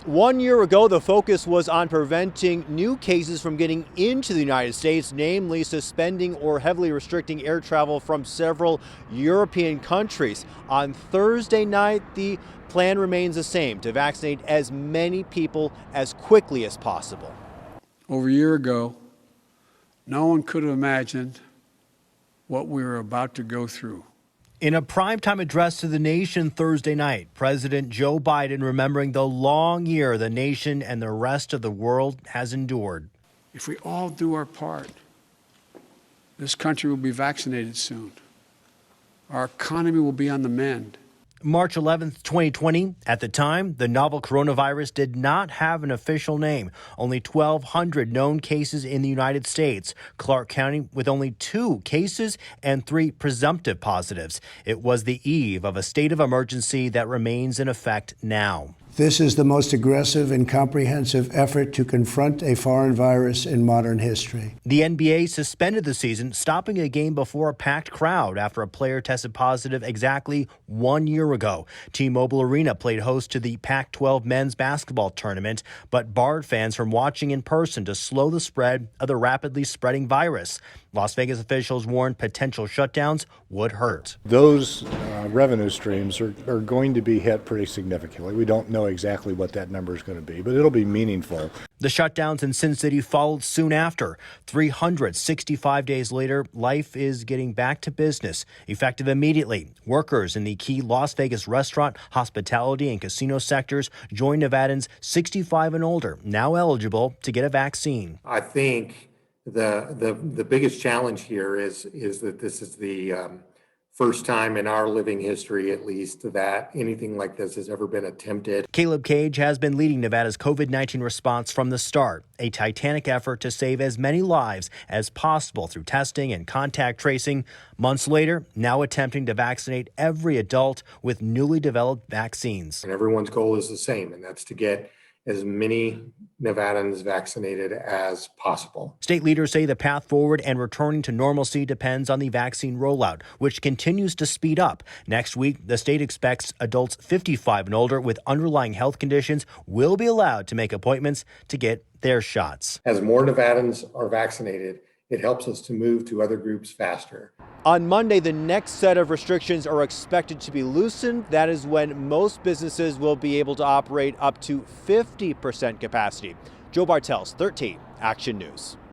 1 year ago, the focus was on preventing new cases from getting into the United States, namely suspending or heavily restricting air travel from several European countries. On Thursday night, the plan remains the same: to vaccinate as many people as quickly as possible. Over a year ago, no one could have imagined what we were about to go through. In a primetime address to the nation Thursday night, President Joe Biden remembering the long year the nation and the rest of the world has endured. If we all do our part, this country will be vaccinated soon. Our economy will be on the mend. March 11th, 2020. At the time, the novel coronavirus did not have an official name. Only 1,200 known cases in the United States. Clark County with only 2 cases and 3 presumptive positives. It was the eve of a state of emergency that remains in effect now. This is the most aggressive and comprehensive effort to confront a foreign virus in modern history. The NBA suspended the season, stopping a game before a packed crowd after a player tested positive exactly 1 year ago. T-Mobile Arena played host to the Pac-12 men's basketball tournament, but barred fans from watching in person to slow the spread of the rapidly spreading virus. Las Vegas officials warned potential shutdowns would hurt. Those revenue streams are going to be hit pretty significantly. We don't know exactly what that number is going to be, but it'll be meaningful. The shutdowns in Sin City followed soon after. 365 days later, life is getting back to business, effective immediately. Workers in the key Las Vegas restaurant, hospitality, and casino sectors joined Nevadans 65 and older, now eligible to get a vaccine. I think the biggest challenge here is that this is the first time in our living history, at least, that anything like this has ever been attempted. Caleb Cage has been leading Nevada's COVID-19 response from the start, a titanic effort to save as many lives as possible through testing and contact tracing. Months later, now attempting to vaccinate every adult with newly developed vaccines. And everyone's goal is the same, and that's to get as many Nevadans vaccinated as possible. State leaders say the path forward and returning to normalcy depends on the vaccine rollout, which continues to speed up. Next week, the state expects adults 55 and older with underlying health conditions will be allowed to make appointments to get their shots. As more Nevadans are vaccinated, it helps us to move to other groups faster. On Monday, the next set of restrictions are expected to be loosened. That is when most businesses will be able to operate up to 50% capacity. Joe Bartels, 13 Action News.